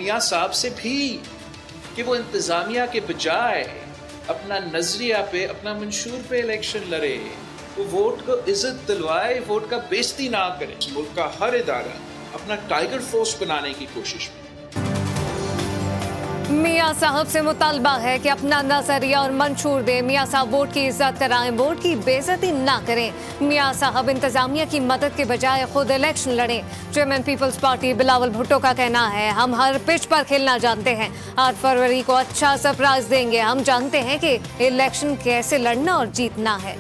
मियाँ साहब से भी कि वो इंतज़ामिया के बजाय अपना नजरिया पे, अपना मंशूर पे इलेक्शन लड़े, वो वोट को इज्जत दिलवाए, वोट का बेइज्जती ना करे। मुल्क का हर इदारा अपना टाइगर फोर्स बनाने की कोशिश में। मियाँ साहब से मुतालबा है कि अपना नजरिया और मंशूर दे। मियाँ साहब वोट की इज्जत कराएं, वोट की बेइज्जती ना करें। मियाँ साहब इंतजामिया की मदद के बजाय खुद इलेक्शन लड़ें। Chairman people's party Bilawal Bhutto का कहना है, हम हर पिच पर खेलना जानते हैं, 8 फरवरी को अच्छा सरप्राइज देंगे। हम जानते हैं कि इलेक्शन कैसे लड़ना और जीतना है।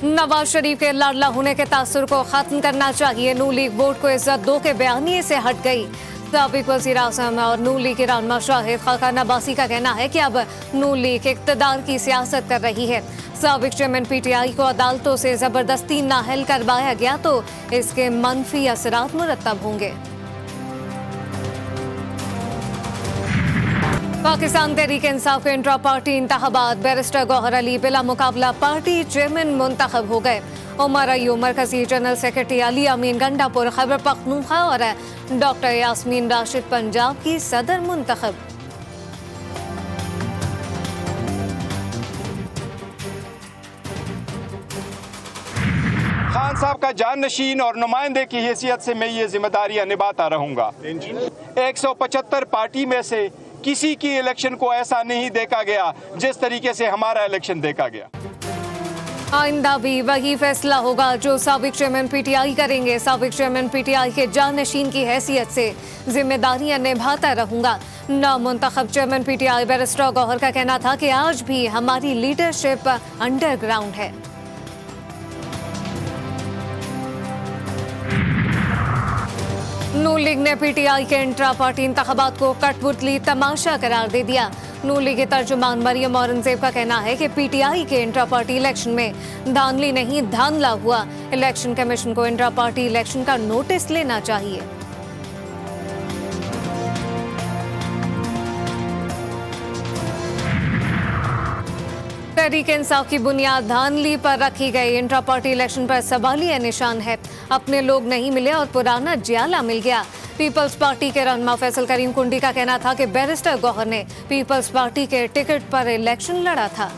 नवाज शरीफ के लाडला होने के तासुर को खत्म करना चाहिए। नून लीग वोट को इज्जत दो के बयानिए से हट गई। साबिक वज़ीर आज़म और नून लीग के रहनुमा शाहिद खाकान अब्बासी का कहना है कि अब नून लीग इक़्तिदार की सियासत कर रही है। साबिक चेयरमैन पीटीआई को अदालतों से जबरदस्ती नाअहल करवाया गया तो इसके मनफी असरात मुरत्तब होंगे। पाकिस्तान तहरीक इंसाफ के इंट्रा पार्टी इंतखाबात, बैरिस्टर गौहर अली बिला मुकाबला पार्टी चेयरमैन मुंतखब हो गए। उमर अय्यूब मरकजी जनरल सेक्रेटरी, अली अमीन गंडापुर खैबर पख्तूनख्वा और डॉक्टर यास्मीन राशिद पंजाब की सदर मुंतखब। खान साहब का जाननशीन और नुमाइंदे की हैसियत से मैं ये जिम्मेदारियां निभाता रहूंगा। 175 पार्टी में से किसी की इलेक्शन को ऐसा नहीं देखा गया जिस तरीके से हमारा इलेक्शन देखा गया। आइंदा भी वही फैसला होगा जो साबिक चेयरमैन पीटीआई करेंगे। साबिक चेयरमैन पीटीआई के जाननशीन की हैसियत से जिम्मेदारियां निभाता रहूंगा। नामुंतखब चेयरमैन पीटीआई बैरिस्टर गौहर का कहना था कि आज भी हमारी लीडरशिप अंडरग्राउंड है। नून लीग ने पीटीआई के इंट्रा पार्टी इंतखाबात को कठपुतली तमाशा करार दे दिया। नून लीग के तर्जुमान मरियम औरंगजेब का कहना है कि पीटीआई के इंट्रा पार्टी इलेक्शन में धांधली नहीं धांधला हुआ। इलेक्शन कमीशन को इंट्रा पार्टी इलेक्शन का नोटिस लेना चाहिए। तहरीक इंसाफ की बुनियाद धांधली पर रखी गई। इंट्रा पार्टी इलेक्शन पर सवालिया निशान है। अपने लोग नहीं मिले और पुराना जियाला मिल गया। पीपल्स पार्टी के रहनुमा फैसल करीम कुंडी का कहना था कि बैरिस्टर गौहर ने पीपल्स पार्टी के टिकट पर इलेक्शन लड़ा था।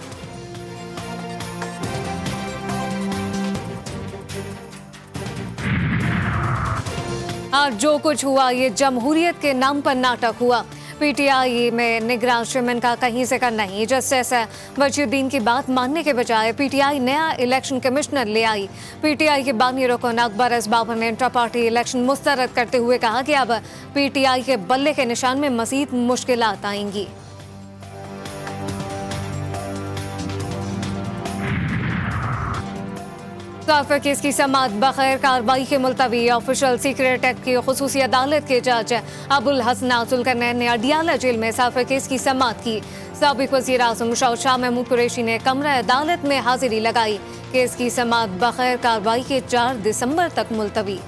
आज जो कुछ हुआ ये जमहूरियत के नाम पर नाटक हुआ। पीटीआई में निगरान चेयरमैन का कहीं से का नहीं। जस्टिस वजीउद्दीन की बात मानने के बजाय पीटीआई नया इलेक्शन कमिश्नर ले आई। पीटीआई के बानी रुकन अकबर एस बाबर ने इंट्रा पार्टी इलेक्शन मुस्तरद करते हुए कहा कि अब पीटीआई के बल्ले के निशान में मजीद मुश्किलात आएंगी। साफर केस की समाअत बगैर कार्रवाई के मुलतवी। ऑफिशियल सीक्रेट एक्ट की खुसूसी अदालत के जज अबुल हसन जुल्करनैन ने अडियाला जेल में साफर केस की समाअत की। साबिक वज़ीर आज़म मुशर्रफ शाह महमूद कुरैशी ने कमरा अदालत में हाजिरी लगाई। केस की समाअत बगैर कार्रवाई के 4 दिसंबर तक मुलतवी।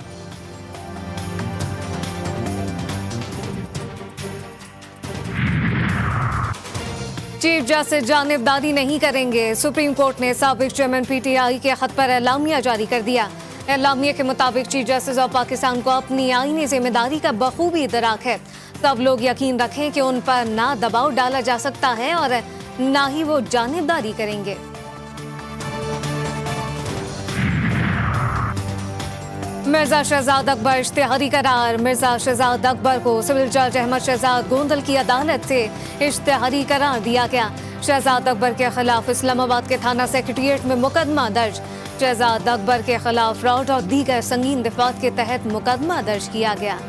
चीफ जस्टिस जानिबदारी नहीं करेंगे। सुप्रीम कोर्ट ने साबिक चेयरमैन पीटीआई के खत पर एलामिया जारी कर दिया। एलामिया के मुताबिक चीफ जस्टिस ऑफ पाकिस्तान को अपनी आईनी जिम्मेदारी का बखूबी इदराक है। सब लोग यकीन रखें कि उन पर ना दबाव डाला जा सकता है और ना ही वो जानिबदारी करेंगे। मिर्जा शहजाद अकबर इश्तिहारी करार। मिर्जा शहजाद अकबर को सिविल जज अहमद शहजाद गोंदल की अदालत से इश्तिहारी करार दिया गया। शहजाद अकबर के खिलाफ इस्लामाबाद के थाना सेक्रेटेरिएट में मुकदमा दर्ज। शहजाद अकबर के खिलाफ फ्रॉड और दीगर संगीन दफात के तहत मुकदमा दर्ज किया गया।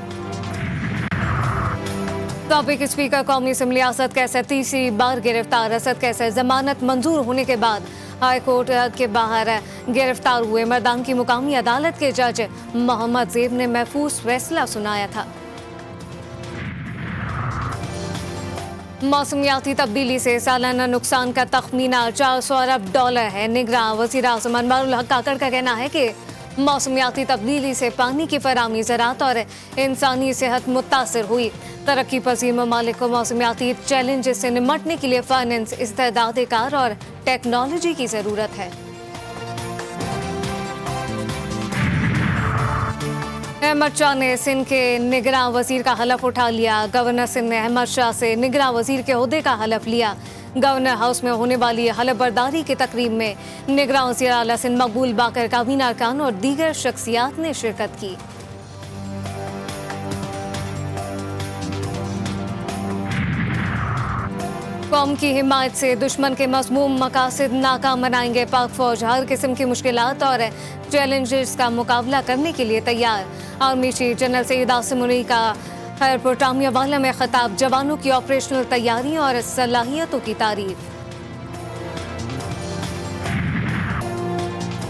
साबिक स्पीकर कौमी असम्बली असद कैसर तीसरी बार गिरफ्तार। असद कैसर जमानत मंजूर होने के बाद हाई कोर्ट के बाहर गिरफ्तार हुए। मर्दान की मुकामी अदालत के जज मोहम्मद जेब ने महफूज फैसला सुनाया था। मौसमियाती तब्दीली से सालाना नुकसान का तखमीना $400 अरब है। निगरान वज़ीर आज़म अनवारुल हक काकड़ का कहना है कि मौसमियाती तब्दीली से पानी की फराहमी, ज़राअत और इंसानी सेहत मुतासर हुई। तरक्की पजीर ममालिक को मौसमियाती चैलेंजेस से निमटने के लिए फाइनेंस, इस्तेदाद कार और टेक्नोलॉजी की ज़रूरत है। अहमद शाह ने सिंध के निगरान वजीर का हलफ उठा लिया। गवर्नर सिंध ने अहमद शाह से निगरान वजीर के ओहदे का हलफ लिया। गवर्नर हाउस में होने वाली हलफ बर्दारी की तकरीब में निगरान वज़ीर आला सिंध मकबूल बाकर, काबीना अरकान और दीगर शख्सियात ने शिरकत की। कौम की हिमायत से दुश्मन के मज़मूम मकासद नाकाम बनाएंगे। पाक फौज हर किस्म की मुश्किलात और चैलेंजेस का मुकाबला करने के लिए तैयार। Army chief general Syed Asim Munir का खैरपुर टामियावाला में खिताब, जवानों की ऑपरेशनल तैयारियों और सलाहियतों की तारीफ।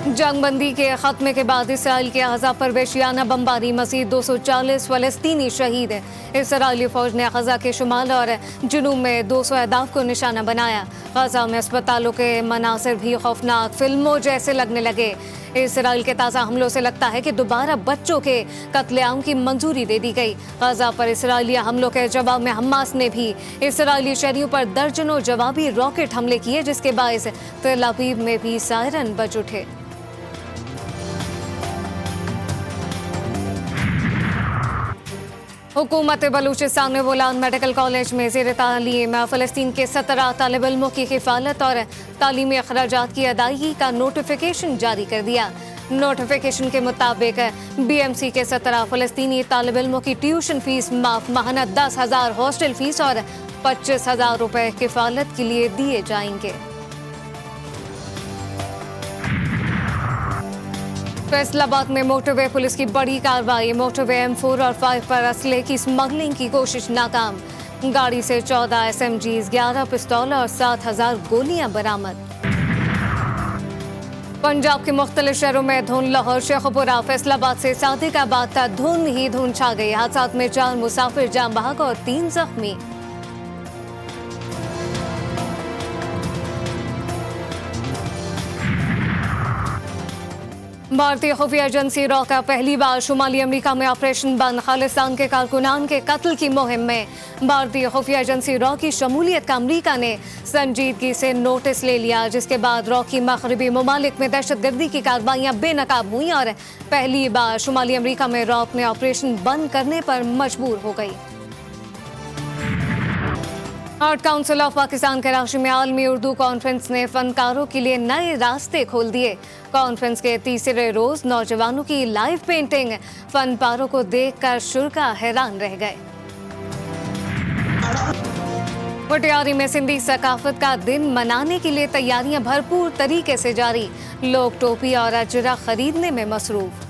जंगबंदी के खत्मे के बाद इसराइल के गजा पर वहशियाना बमबारी, मज़ीद 240 फ़लस्तीनी शहीद। इसराइली फौज ने गजा के शुमाल और जुनूब में 200 अहदाफ को निशाना बनाया। गजा में अस्पतालों के मनासिर भी खौफनाक फिल्मों जैसे लगने लगे। इसराइल के ताज़ा हमलों से लगता है कि दोबारा बच्चों के कत्लेआम की मंजूरी दे दी गई। गजा पर इसराइली हमलों के जवाब में हमास ने भी इसराइली शहरियों पर दर्जनों जवाबी रॉकेट हमले किए, जिसके बायस तेल अवीव में भी सायरन बज उठे। हुकूमत बलूचिस्तान ने बोलान मेडिकल कॉलेज में ज़ेर तालीम फ़लस्तीन के 17 तालिब इल्मों की किफ़ालत और तालीमी अखराजात की अदायगी का नोटिफिकेशन जारी कर दिया। नोटिफिकेशन के मुताबिक BMC के 17 फ़लस्तीनी तालिब इल्मों की ट्यूशन फीस माफ, माहाना 10,000 हॉस्टल फीस और 25,000 रुपये किफ़ालत के लिए दिए जाएंगे। फैसलाबाद में मोटरवे पुलिस की बड़ी कार्रवाई, मोटरवे M4 और 5 पर असले की स्मगलिंग की कोशिश नाकाम। गाड़ी से 14 SMGs, 11 पिस्तौल और 7,000 गोलियां बरामद। पंजाब के मुख्तलिफ शहरों में धुंध, लाहौर, शेखपुरा, फैसलाबाद से सादिकाबाद तक धुंध ही धुंध छा गई। हादसात में 4 मुसाफिर जान बहक और 3 जख्मी। भारतीय खुफिया एजेंसी रॉ का पहली बार शुमाली अमेरिका में ऑपरेशन बंद। खालिस्तान के कारकुनान के कत्ल की मुहिम में भारतीय खुफिया एजेंसी रॉ की शमूलियत का अमेरिका ने संजीदगी से नोटिस ले लिया, जिसके बाद रॉ की मगरबी ममालिक में दहशतगर्दी की कार्रवाइयां बेनकाब हुई और पहली बार शुमाली अमेरिका में रॉ अपने ऑपरेशन बंद करने पर मजबूर हो गई। Art council of Pakistan Karachi में आलमी उर्दू कॉन्फ्रेंस ने फनकारों के लिए नए रास्ते खोल दिए। कॉन्फ्रेंस के तीसरे रोज नौजवानों की लाइव पेंटिंग फनपारों को देखकर शुरा हैरान रह गए। पटियारी में सिंधी सकाफत का दिन मनाने के लिए तैयारियां भरपूर तरीके से जारी। लोग टोपी और अजरा खरीदने में मसरूफ।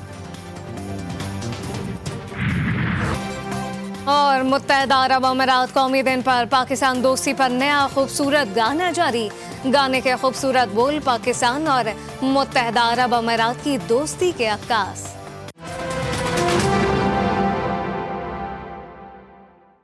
और मुत्तहदा अरब अमीरात कौमी दिन पर पाकिस्तान दोस्ती पर नया खूबसूरत गाना जारी। गाने के खूबसूरत बोल पाकिस्तान और मुत्तहदा अरब अमीरात की दोस्ती के अक्कास।